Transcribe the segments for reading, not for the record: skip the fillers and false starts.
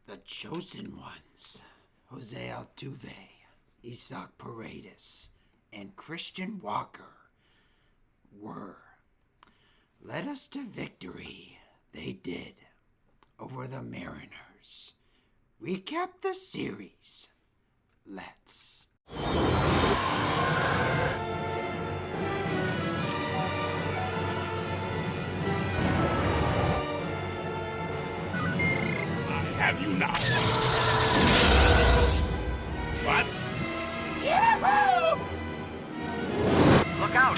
The chosen ones, Jose Altuve, Isaac Paredes, and Christian Walker, led us to victory. They did, over the Mariners. Recap the series. Let's. Have you now? What? Yahoo! Look out!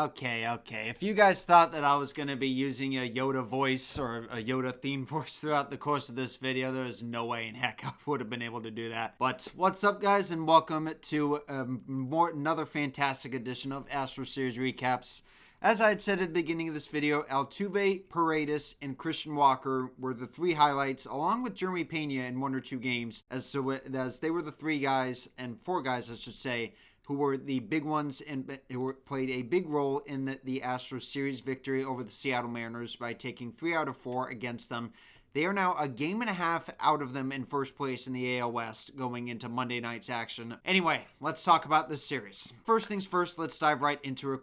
Okay. If you guys thought that I was going to be using a Yoda voice or a Yoda theme voice throughout the course of this video, there is no way in heck I would have been able to do that. But what's up, guys, and welcome to another fantastic edition of Astros Series Recaps. As I had said at the beginning of this video, Altuve, Paredes, and Christian Walker were the three highlights, along with Jeremy Pena in one or two games, as they were the four guys, I should say, who were the big ones and who played a big role in the Astros series victory over the Seattle Mariners by taking 3 out of 4 against them. They are now a game and a half out of them in first place in the AL West going into Monday night's action. Anyway, let's talk about this series. First things first, let's dive right into a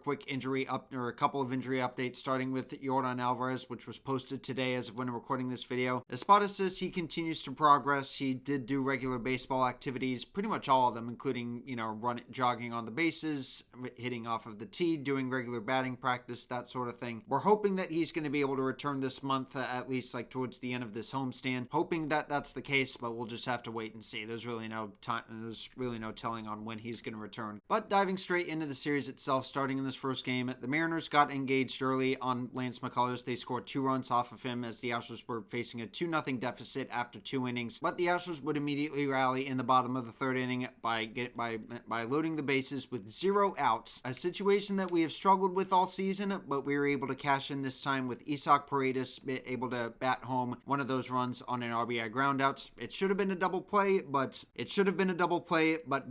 couple of injury updates, starting with Yordan Alvarez, which was posted today as of when I'm recording this video. Espada says he continues to progress. He did do regular baseball activities, pretty much all of them, including, jogging on the bases, hitting off of the tee, doing regular batting practice, that sort of thing. We're hoping that he's going to be able to return this month, at least towards the end of this homestand, hoping that that's the case, but we'll just have to wait and see. There's really no telling on when he's going to return. But diving straight into the series itself, starting in this first game, the Mariners got engaged early on Lance McCullers. They scored 2 runs off of him as the Astros were facing a 2-0 deficit after 2 innings, but the Astros would immediately rally in the bottom of the third inning by loading the bases with 0 outs, a situation that we have struggled with all season, but we were able to cash in this time with Isaac Paredes able to bat home one of those runs on an RBI groundout. It should have been a double play, but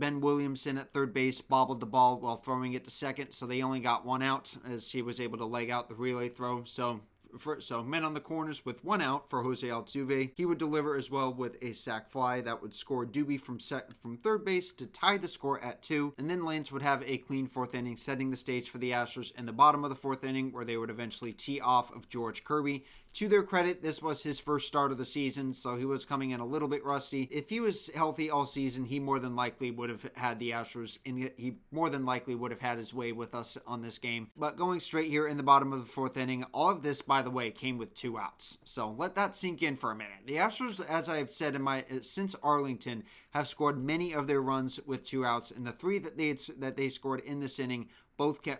Ben Williamson at third base bobbled the ball while throwing it to second, so they only got 1 out as he was able to leg out the relay throw. So men on the corners with 1 out for Jose Altuve. He would deliver as well with a sac fly that would score Doobie from third base to tie the score at 2. And then Lance would have a clean 4th inning, setting the stage for the Astros in the bottom of the 4th inning, where they would eventually tee off of George Kirby. To their credit, this was his first start of the season, so he was coming in a little bit rusty. If he was healthy all season, he more than likely would have had the Astros, and he more than likely would have had his way with us on this game. But going straight here in the bottom of the 4th inning, all of this, by the way, came with 2 outs. So let that sink in for a minute. The Astros, as I've said since Arlington, have scored many of their runs with 2 outs, and the 3 that they scored in this inning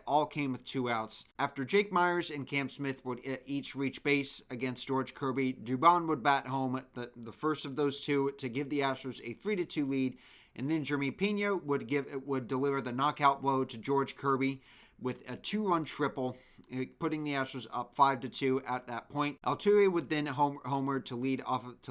all came with 2 outs. After Jake Myers and Cam Smith would each reach base against George Kirby, Dubon would bat home the first of those 2 to give the Astros a 3-2 lead, and then Jeremy Pena would deliver the knockout blow to George Kirby with a 2-run triple, putting the Astros up 5-2 at that point. Altuve would then homer to lead off the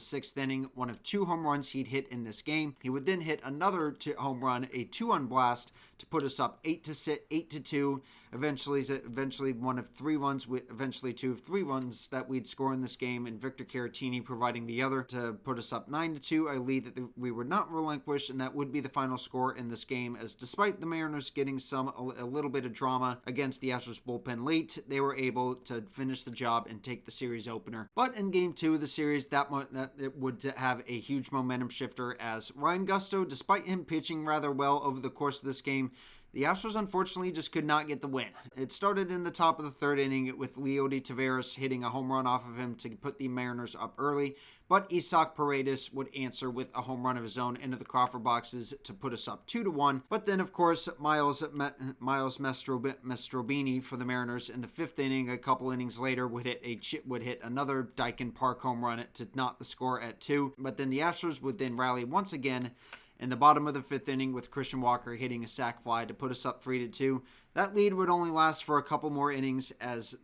6th inning, one of 2 home runs he'd hit in this game. He would then hit another home run, a 2-run blast, to put us up 8-2. Eventually one of 3 runs, eventually 2 of 3 runs that we'd score in this game, and Victor Caratini providing the other to put us up 9-2, a lead that we would not relinquish, and that would be the final score in this game, as despite the Mariners getting a little bit of drama against the Astros bullpen late, they were able to finish the job and take the series opener. But in game 2 of the series, that it would have a huge momentum shifter, as Ryan Gusto, despite him pitching rather well over the course of this game, the Astros unfortunately just could not get the win. It started in the top of the 3rd inning with Leody Taveras hitting a home run off of him to put the Mariners up early, but Isaac Paredes would answer with a home run of his own into the Crawford boxes to put us up 2-1. But then, of course, Miles Mastrobini for the Mariners in the 5th inning, a couple innings later, would hit another Dyken Park home run to knot the score at 2. But then the Astros would then rally once again in the bottom of the 5th inning with Christian Walker hitting a sac fly to put us up 3-2. That lead would only last for a couple more innings as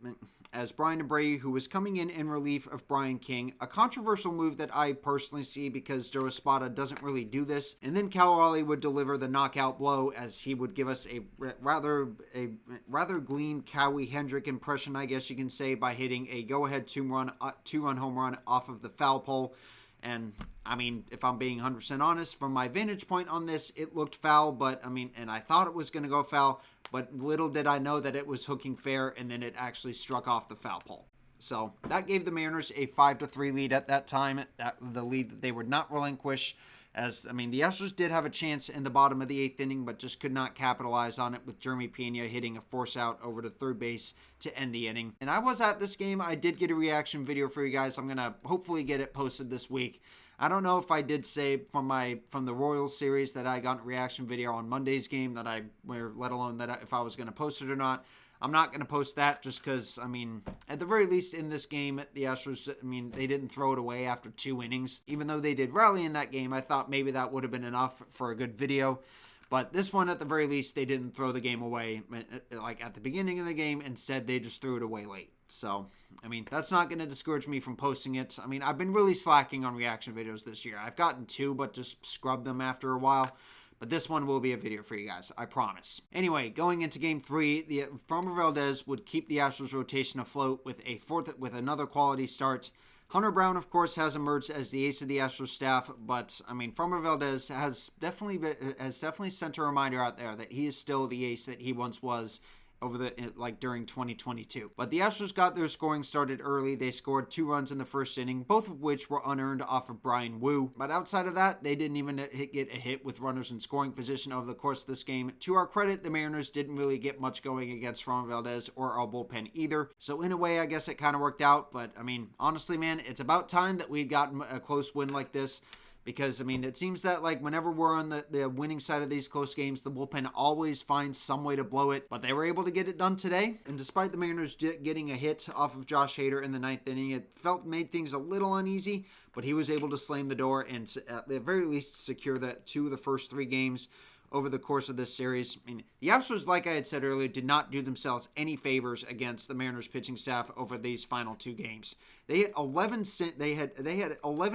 Brian Abreu, who was coming in relief of Brian King, a controversial move that I personally see because Joe Espada doesn't really do this. And then Cal Raleigh would deliver the knockout blow as he would give us a rather clean Cowie Hendrick impression, I guess you can say, by hitting a go-ahead two-run home run off of the foul pole. And, I mean, if I'm being 100% honest, from my vantage point on this, it looked foul, but, I mean, and I thought it was going to go foul, but little did I know that it was hooking fair, and then it actually struck off the foul pole. So, that gave the Mariners a 5-3 lead at that time, the lead that they would not relinquish. As, I mean, the Astros did have a chance in the bottom of the 8th inning, but just could not capitalize on it with Jeremy Pena hitting a force out over to third base to end the inning. And I was at this game. I did get a reaction video for you guys. I'm going to hopefully get it posted this week. I don't know if I did say from the Royals series that I got a reaction video on Monday's game let alone that if I was going to post it or not. I'm not going to post that just because, I mean, at the very least in this game, the Astros, I mean, they didn't throw it away after 2 innings. Even though they did rally in that game, I thought maybe that would have been enough for a good video. But this one, at the very least, they didn't throw the game away like at the beginning of the game. Instead, they just threw it away late. So, I mean, that's not going to discourage me from posting it. I mean, I've been really slacking on reaction videos this year. I've gotten 2, but just scrubbed them after a while. But this one will be a video for you guys, I promise. Anyway, going into Game 3, Framber Valdez would keep the Astros rotation afloat with another quality start. Hunter Brown, of course, has emerged as the ace of the Astros staff, but, I mean, Framber Valdez has definitely sent a reminder out there that he is still the ace that he once was during 2022. But the Astros got their scoring started early. They scored 2 runs in the first inning, both of which were unearned off of Brian Wu. But outside of that, they didn't even get a hit with runners in scoring position over the course of this game. To our credit, the Mariners didn't really get much going against Framber Valdez or our bullpen either. So in a way, I guess it kind of worked out. But I mean, honestly, man, it's about time that we'd gotten a close win like this. Because, I mean, it seems that, like, whenever we're on the winning side of these close games, the bullpen always finds some way to blow it. But they were able to get it done today. And despite the Mariners getting a hit off of Josh Hader in the 9th inning, it made things a little uneasy. But he was able to slam the door and, at the very least, secure 2 of the first 3 games over the course of this series. I mean, the Astros, like I had said earlier, did not do themselves any favors against the Mariners pitching staff over these final 2 games. They had 11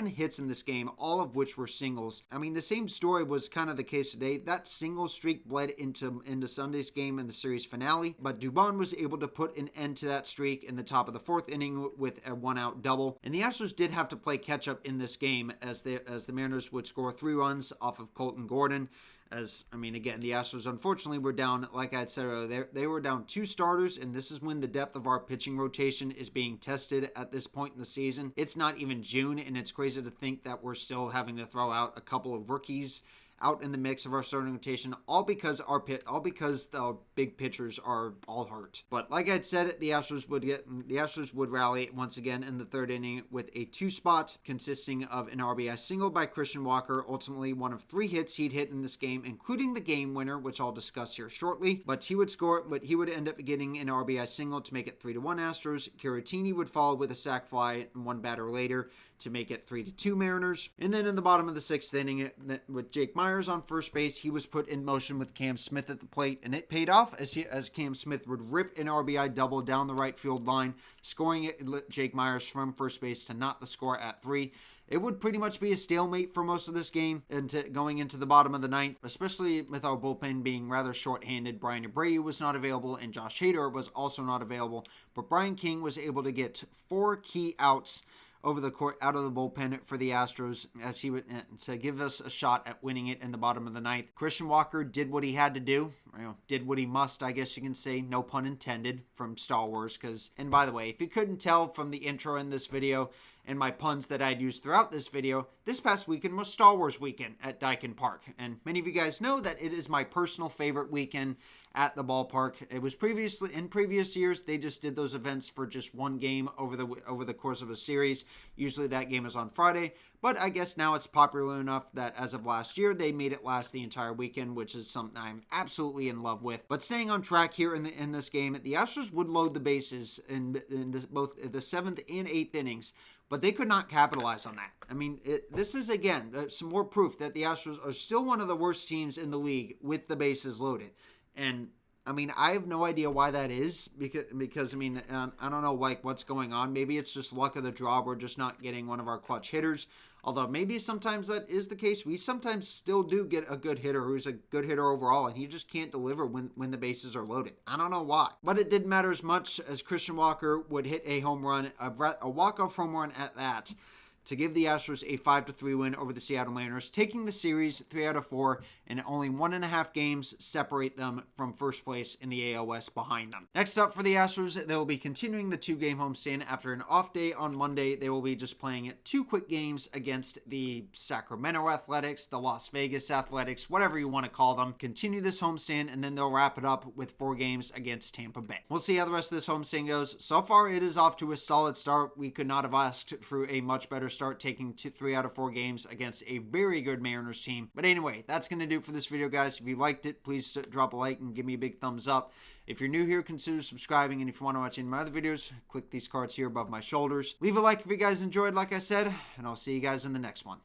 hits in this game, all of which were singles. I mean, the same story was kind of the case today. That single streak bled into Sunday's game in the series finale, but Dubon was able to put an end to that streak in the top of the 4th inning with a 1-out double. And the Astros did have to play catch up in this game as the Mariners would score 3 runs off of Colton Gordon. As, I mean, again, the Astros unfortunately were down, like I had said earlier, they were down 2 starters, and this is when the depth of our pitching rotation is being tested at this point in the season. It's not even June, and it's crazy to think that we're still having to throw out a couple of rookies out in the mix of our starting rotation, all because the big pitchers are all hurt. But like I had said, the Astros would rally once again in the 3rd inning with a 2-spot consisting of an RBI single by Christian Walker, ultimately one of 3 hits he'd hit in this game, including the game winner, which I'll discuss here shortly. But he would end up getting an RBI single to make it 3-1 Astros. Caratini would follow with a sac fly and 1 batter later to make it 3-2 Mariners. And then in the bottom of the 6th inning, with Jake Myers on first base, he was put in motion with Cam Smith at the plate, and it paid off as Cam Smith would rip an RBI double down the right field line, scoring Jake Myers from first base to knot the score at 3. It would pretty much be a stalemate for most of this game going into the bottom of the 9th, especially with our bullpen being rather short-handed. Brian Abreu was not available, and Josh Hader was also not available, but Brian King was able to get 4 key outs over the court out of the bullpen for the Astros as he would to give us a shot at winning it in the bottom of the 9th. Christian Walker did what he had to do, did what he must, I guess you can say, no pun intended, from Star Wars. And by the way, if you couldn't tell from the intro in this video and my puns that I'd used throughout this video, this past weekend was Star Wars weekend at Daikin Park. And many of you guys know that it is my personal favorite weekend at the ballpark. It was in previous years, they just did those events for just one game over the course of a series. Usually that game is on Friday. But I guess now it's popular enough that as of last year, they made it last the entire weekend, which is something I'm absolutely in love with. But staying on track here in this game, the Astros would load the bases in both the 7th and 8th innings, but they could not capitalize on that. I mean, this is, again, some more proof that the Astros are still one of the worst teams in the league with the bases loaded. And I mean, I have no idea why that is, because I mean, I don't know, like, what's going on. Maybe it's just luck of the draw. We're just not getting one of our clutch hitters. Although maybe sometimes that is the case. We sometimes still do get a good hitter who's a good hitter overall, and he just can't deliver when the bases are loaded. I don't know why. But it didn't matter as much as Christian Walker would hit a home run, a walk-off home run at that, to give the Astros a 5-3 win over the Seattle Mariners, taking the series 3 out of 4, and only 1.5 games separate them from first place in the AL West behind them. Next up for the Astros, they will be continuing the 2-game homestand. After an off day on Monday, they will be just playing 2 quick games against the Sacramento Athletics, the Las Vegas Athletics, whatever you want to call them. Continue this homestand, and then they'll wrap it up with 4 games against Tampa Bay. We'll see how the rest of this homestand goes. So far, it is off to a solid start. We could not have asked for a much better start, taking 3 out of 4 games against a very good Mariners team. But anyway, that's going to do it for this video, guys. If you liked it, please drop a like and give me a big thumbs up. If you're new here, consider subscribing, and if you want to watch any of my other videos, click these cards here above my shoulders. Leave a like if you guys enjoyed, like I said, and I'll see you guys in the next one.